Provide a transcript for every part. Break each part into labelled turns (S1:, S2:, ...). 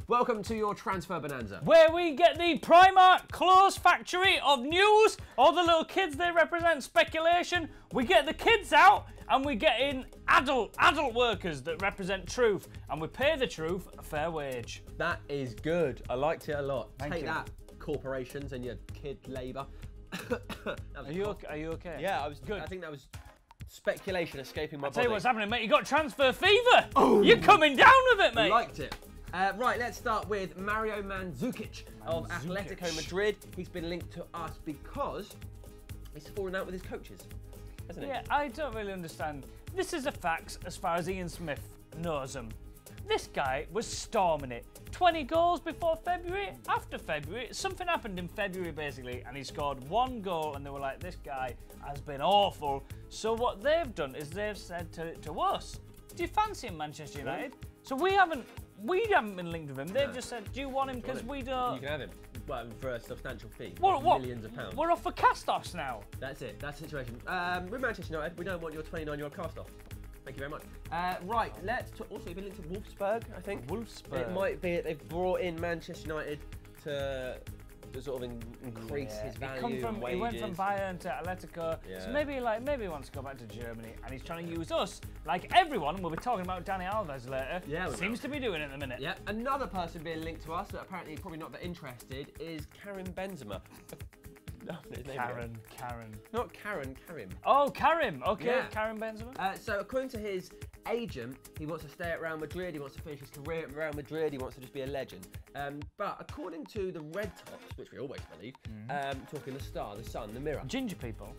S1: Welcome to your transfer bonanza.
S2: Where we get the Primark clothes factory of news. All the little kids, they represent speculation. We get the kids out and we get in adult workers that represent truth. And we pay the truth a fair wage.
S1: That is good. I liked it a lot.
S2: Thank
S1: Take
S2: you.
S1: that, corporations and your kid labour.
S2: Are you okay?
S1: Yeah, I was good. I think that was speculation escaping my body.
S2: Tell you what's happening, mate. You got transfer fever.
S1: Oh.
S2: You're coming down with it, mate.
S1: Liked it. Right, let's start with Mario Mandzukic of Atletico Madrid. He's been linked to us because he's fallen out with his coaches, hasn't he?
S2: Yeah, I don't really understand. This is a fact as far as Ian Smith knows them. This guy was storming it. 20 goals before February, after February. Something happened in February, basically, and he scored 1 goal, and they were like, this guy has been awful. So what they've done is they've said to us, do you fancy him, Manchester United? So we haven't been linked with him. They've just said, do you want him? Because we don't...
S1: You can have him. Well, for a substantial fee.
S2: What?
S1: Millions of pounds.
S2: We're off for cast-offs now.
S1: That's it. That's the situation. With Manchester United, we don't want your 29-year-old cast-off. Thank you very much. Right, let's talk. Also, you've been linked to Wolfsburg, I think.
S2: Wolfsburg.
S1: It might be that they've brought in Manchester United to sort of increase his value.
S2: He went from Bayern to Atletico, so maybe he wants to go back to Germany, and he's trying to use us, like everyone. We'll be talking about Dani Alves later. Yeah, seems to be doing it at the minute.
S1: Yeah, another person being linked to us that apparently probably not that interested is Karim Benzema.
S2: Karen.
S1: Not Karen, Karim.
S2: Oh, Karim. Okay,
S1: yeah.
S2: Karim Benzema.
S1: So according to his agent, he wants to stay at Real Madrid, he wants to finish his career at Real Madrid, he wants to just be a legend. But according to the Red Tops, which we always believe, talking the Star, the Sun, the Mirror.
S2: Ginger people.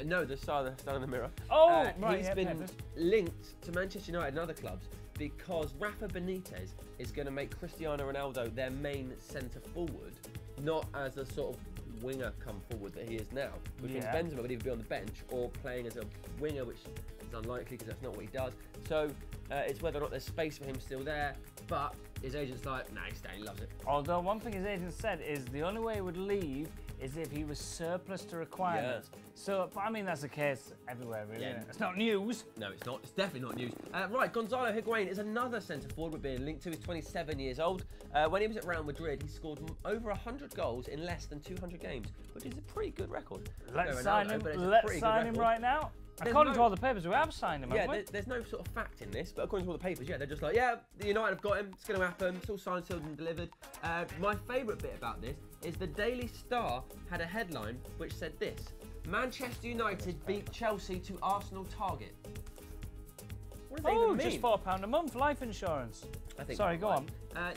S1: No, the Star and the Mirror.
S2: Oh, right.
S1: He's been linked to Manchester United and other clubs because Rafa Benitez is going to make Cristiano Ronaldo their main centre forward, not as a sort of winger come forward that he is now, which means Benzema would either be on the bench or playing as a winger, which is unlikely because that's not what he does. So it's whether or not there's space for him still there, but his agent's like, nah, he's staying, he loves it.
S2: Although one thing his agent said is the only way he would leave is if he was surplus to requirements. Yeah. So, I mean, that's the case everywhere, really. Yeah. It's not news.
S1: No, it's not. It's definitely not news. Right, Gonzalo Higuain is another centre-forward we're being linked to. He's 27 years old. When he was at Real Madrid, he scored over 100 goals in less than 200 games, which is a pretty good record.
S2: Let's sign him. Let's sign him right now. According to all the papers, we have signed him, haven't we?
S1: There's no sort of fact in this, but according to all the papers, they're just like, yeah, the United have got him, it's going to happen, it's all signed, sealed and delivered. My favourite bit about this is the Daily Star had a headline which said this: Manchester United beat Chelsea to Arsenal target. What does that even mean?
S2: Just £4 a month, life insurance.
S1: I think.
S2: Sorry, go on.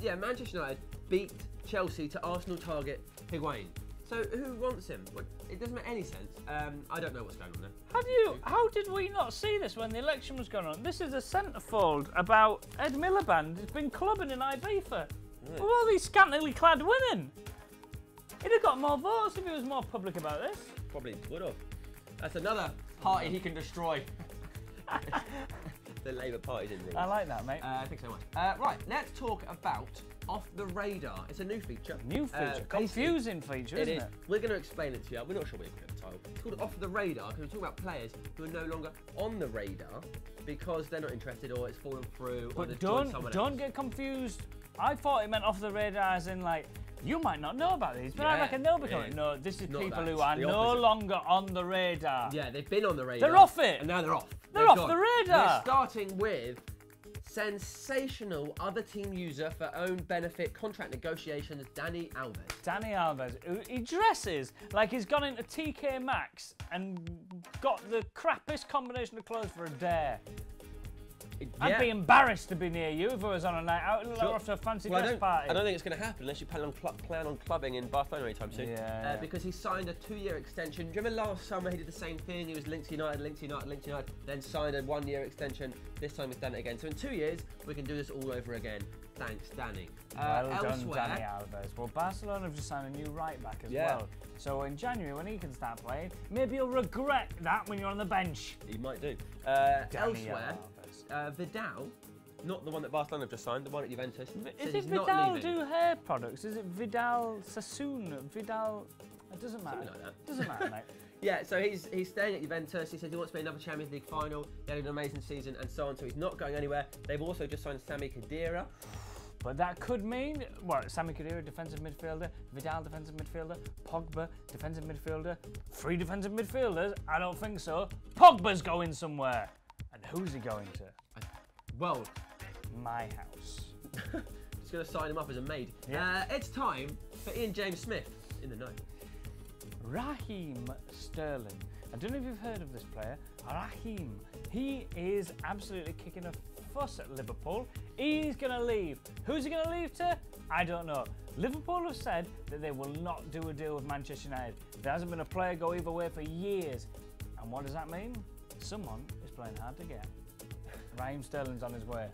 S1: Yeah, Manchester United beat Chelsea to Arsenal target Higuain. So who wants him? It doesn't make any sense. I don't know what's going on there.
S2: How did we not see this when the election was going on? This is a centrefold about Ed Miliband who's been clubbing in Ibiza with all these scantily clad women. He'd have got more votes if he was more public about this.
S1: Probably would have. That's another party he can destroy. The Labour Party's in there.
S2: I like that, mate.
S1: I think so much. Right, let's talk about Off the Radar. It's a new feature.
S2: New feature. Confusing feature, isn't it?
S1: We're going to explain it to you. We're not sure we can get the title. It's called Off the Radar because we talk about players who are no longer on the radar because they're not interested or it's fallen through or they've joined someone else.
S2: Don't get confused. I thought it meant off the radar as in like, you might not know about these, but I reckon they'll become it. No, this is people who are no longer on the radar.
S1: Yeah, they've been on the radar.
S2: They're off it.
S1: And now they're off.
S2: They're off the radar.
S1: We're starting with sensational other team user for own benefit contract negotiations, Dani Alves.
S2: Dani Alves. He dresses like he's gone into TK Maxx and got the crappiest combination of clothes for a dare. I'd be embarrassed to be near you if I was on a night out. It looked like we're off to a fancy dress party.
S1: I don't think it's going to happen unless you plan on clubbing in Barcelona anytime soon.
S2: Yeah.
S1: Because he signed a 2-year extension. Do you remember last summer he did the same thing? He was linked to United, then signed a 1-year extension. This time he's done it again. So in 2 years, we can do this all over again. Thanks, Dani.
S2: Well done, Dani Alves. Well, Barcelona have just signed a new right-back as well. So in January, when he can start playing, maybe you'll regret that when you're on the bench.
S1: He might do. Elsewhere, Vidal, not the one that Barcelona have just signed, the one at Juventus.
S2: Is it Vidal do hair products? Is it Vidal Sassoon? Vidal... It doesn't matter.
S1: Something like that.
S2: Doesn't matter, mate.
S1: Yeah, so he's staying at Juventus. He says he wants to play another Champions League final. He had an amazing season and so on, so he's not going anywhere. They've also just signed Sami Khedira.
S2: But that could mean, what, Sami Khedira, defensive midfielder, Vidal, defensive midfielder, Pogba, defensive midfielder, 3 defensive midfielders? I don't think so. Pogba's going somewhere. And who's he going to?
S1: Well,
S2: my house.
S1: Just going to sign him up as a maid.
S2: Yeah.
S1: It's time for Ian James Smith in the know.
S2: Raheem Sterling. I don't know if you've heard of this player. Raheem. He is absolutely kicking a fuss at Liverpool. He's going to leave. Who's he going to leave to? I don't know. Liverpool have said that they will not do a deal with Manchester United. There hasn't been a player go either way for years. And what does that mean? Someone is playing hard to get. Raheem Sterling's on his way.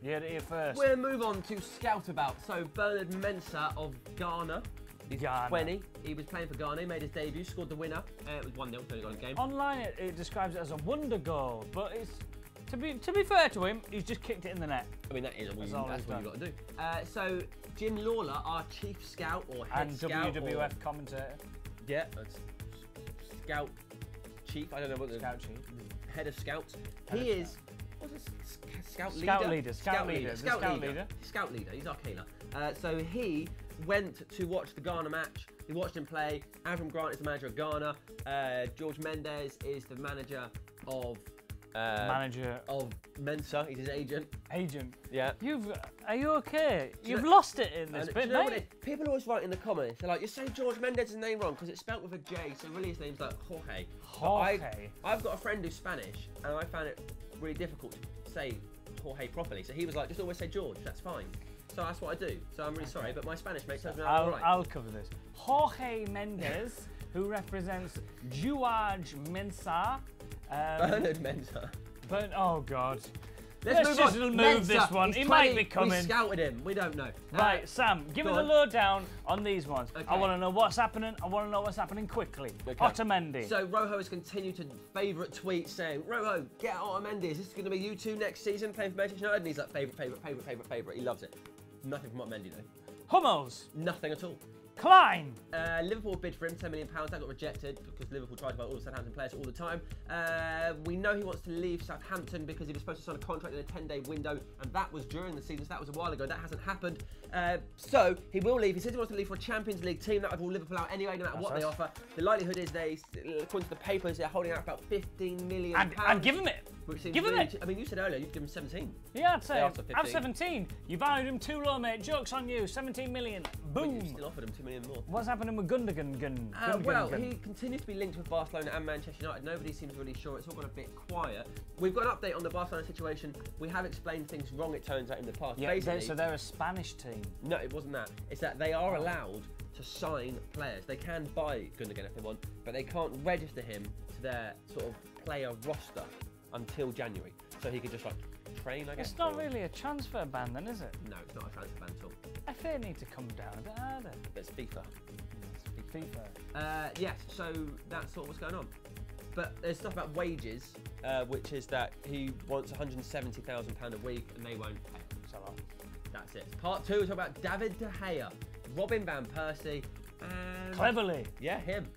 S2: You heard it here first.
S1: We'll move on to Scout About. So Bernard Mensah of Ghana. He's 20. He was playing for Ghana, made his debut, scored the winner. It was 1-0, so he got a game.
S2: Online it describes it as a wonder goal, but it's to be fair to him, he's just kicked it in the net.
S1: I mean, that's what you've got to do. So Jim Lawler, our chief scout or head
S2: and
S1: scout.
S2: And WWF commentator.
S1: Yeah, scout chief, I don't know what the...
S2: Scout chief.
S1: Head of scouts. He is... What's this? Scout leader?
S2: Scout leader.
S1: Scout leader. He's our Kayla. So he went to watch the Ghana match. He watched him play. Avram Grant is the manager of Ghana. George Mendes is the manager of Mensah. He's his agent. Yeah.
S2: Are you okay? You've lost it in this bit, mate.
S1: People always write in the comments. They're like, you say George Mendes' name wrong because it's spelt with a J. So really his name's like Jorge. I've got a friend who's Spanish, and I found it really difficult to say Jorge properly. So he was like, just always say George. That's fine. So that's what I do. So I'm really sorry, but my Spanish mate tells me I'm all right.
S2: I'll cover this. Jorge Mendes, who represents George Mensah.
S1: Bernard Mensah.
S2: Oh God.
S1: Let's
S2: just move this one.
S1: He's
S2: He
S1: 20.
S2: might be coming.
S1: We scouted him. We don't know.
S2: Right, Sam, give me the lowdown on these ones.
S1: Okay.
S2: I want to know what's happening. I want to know what's happening quickly.
S1: Okay.
S2: Otamendi.
S1: So Rojo has continued to favourite tweets saying, Rojo, get Otamendi. Is this going to be you two next season playing for Manchester United? And he's like, favourite. He loves it. Nothing from Otamendi though.
S2: Hummels.
S1: Nothing at all.
S2: Klein.
S1: Liverpool bid for him, £10 million. That got rejected because Liverpool tried to buy all the Southampton players all the time. We know he wants to leave Southampton because he was supposed to sign a contract in a 10-day window, and that was during the season, so that was a while ago. That hasn't happened. So he will leave. He says he wants to leave for a Champions League team. That would rule Liverpool out anyway, no matter what they offer. The likelihood is according to the papers, they're holding out about £15 million.
S2: And give him it.
S1: Give him it. I mean, you said earlier you'd give him 17.
S2: Yeah, I'd say. I'm 17. You valued him too low, mate. Joke's on you. 17 million. Boom.
S1: But you still offered him $2 million more.
S2: What's happening with Gundogan?
S1: He continues to be linked with Barcelona and Manchester United. Nobody seems really sure. It's all gone a bit quiet. We've got an update on the Barcelona situation. We have explained things wrong, it turns out, in the past.
S2: Yeah, so they're a Spanish team.
S1: No, it wasn't that. It's that they are allowed to sign players. They can buy Gundogan if they want, but they can't register him to their sort of player roster until January. So he could just like train, I guess.
S2: It's not really a transfer ban then, is it?
S1: No, it's not a transfer ban at all.
S2: FA need to come down a bit harder.
S1: It's FIFA.
S2: FIFA.
S1: Yes, so that's sort of what's going on. But there's stuff about wages, which is that he wants £170,000 a week and they won't pay.
S2: So
S1: that's it. Part 2 is about David De Gea, Robin Van Persie, and...
S2: Cleverly.
S1: Yeah, him.